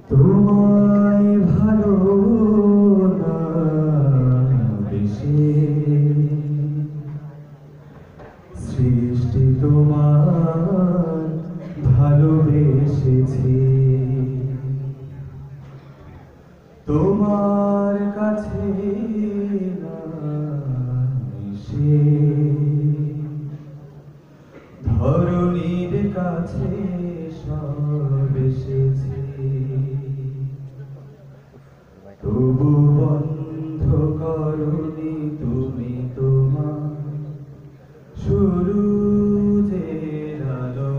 তোমায় ভালো না বেশে সৃষ্টি তোমার ভালোবেসেছি তোমার কাছে না এসে ধরণীর কাছে সব এসেছি তবু বন্ধ করনি তুমি তোমার সূরজের আলো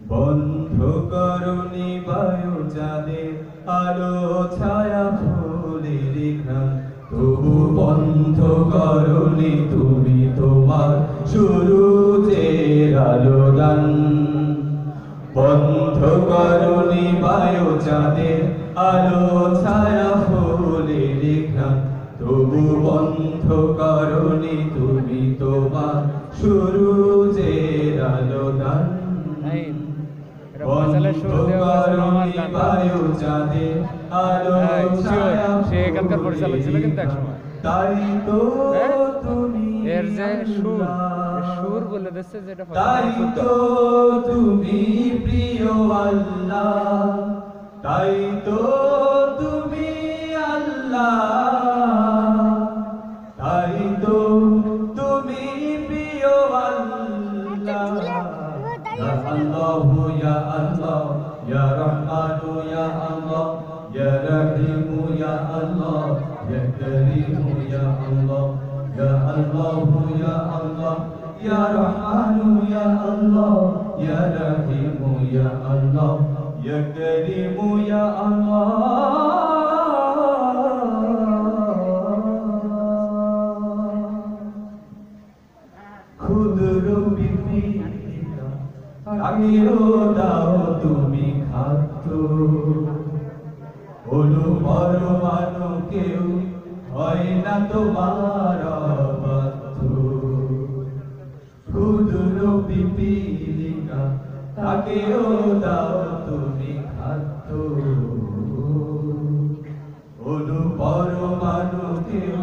বন্ধ করনি বায়ু চাঁদের আলো ছায়া ফুলের ঘ্রাণ তবু বন্ধ করনি তুমি তোমার সূরজের আলো দান বন্ধ করনি বায়ু চাঁদের আলো ছায়া ফুলের ঘ্রাণ তবু বন্ধ করনি তুমি তোমার সূরজের আলো দান বায়ু চাঁদের আলো ছায়া সে এখানকার পরিচালক ছিল কিন্তু একসময় তাই তো তুমি এর যে সুর বলে দিচ্ছে যেটা তাই তো তুমি প্রিয় আল্লাহ তাই তো তুমি আল্লাহ তাই তো তুমি প্রিয় আল্লাহ ইয়া আল্লাহ ইয়া আল্লাহ ইয়া রহমান ইয়া আল্লাহ ইয়া রহিম ইয়া আল্লাহ ইয়া করিম ইয়া আল্লাহ ইয়া আল্লাহ ইয়া আল্লাহ ইয়া রহমান ইয়া আল্লাহ ইয়া রহিম ইয়া আল্লাহ ইয়া করিম ইয়া আল্লাহ ক্ষুদ্র পিপিলিকা আগেও দাও তুমি খাদ্য বলো পরমাণু কেউ হয় না তোমার অবাধ্য ক্ষুদ্র পিপিলিকা তাকেও দাও তুমি খাদ্য বলো পরমাণু কেউ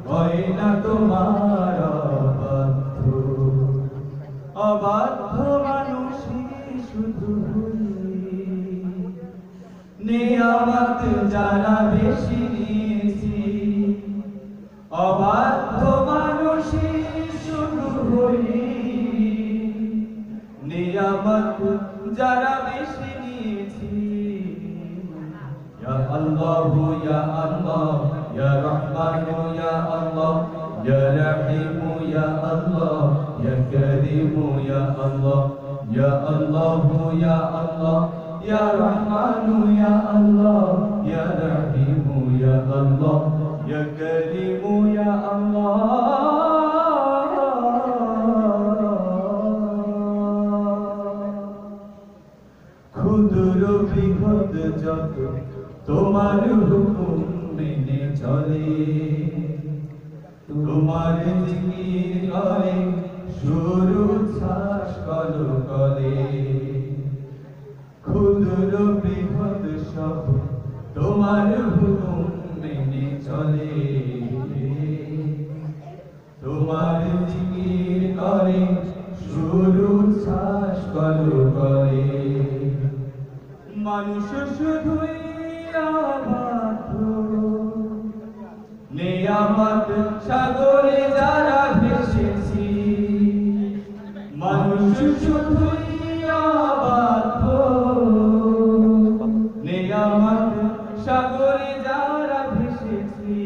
হয় না তোমার অবাধ্য অবাধ্য মানুষই শুধু নিয়ামত যারা বেশি নিয়েছি অবাধ্য মানুষই শুধু হই নিয়ামত যারা বেশি নিয়েছি ইয়া আল্লাহ ইয়া আল্লাহ ইয়া রহমান ইয়া আল্লাহ ইয়া রহিম ইয়া আল্লাহ ইয়া করিম ইয়া আল্লাহ ইয়া আল্লাহ ইয়া আল্লাহ ইয়া রহমান ইয়া আল্লাহ ইয়া রহিম ইয়া আল্লাহ ইয়া করিম ইয়া আল্লাহ ক্ষুদ্র বৃহৎ যত তোমার হুকুম মেনে চলে তোমার জিকির করে সুর উচ্ছ্বাস কলো করে ক্ষুদ্র বৃহৎ সব তোমার হুকুম মেনে চলে তোমার জিকির করে সুর উচ্ছ্বাস কলো করে মানুষ শুধুই অবাধ্য নিয়ামত সাগরে যারা ভেসেছি মানুষ শুধুই অবাধ্য নিয়ামত সাগরে যারা ভেসেছি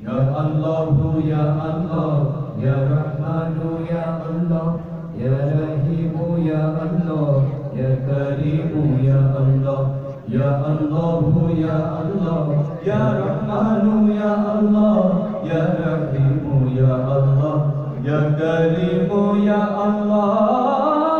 ইয়া আল্লাহ ইয়া আল্লাহ ইয়া রহমান ইয়া আল্লাহ ইয়া রহিম ইয়া আল্লাহ ইয়া করিম ইয়া আল্লাহ ইয়া আল্লাহ ইয়া আল্লাহ ইয়া রহমান ইয়া আল্লাহ ইয়া রহিম ইয়া আল্লাহ ইয়া করিম ইয়া আল্লাহ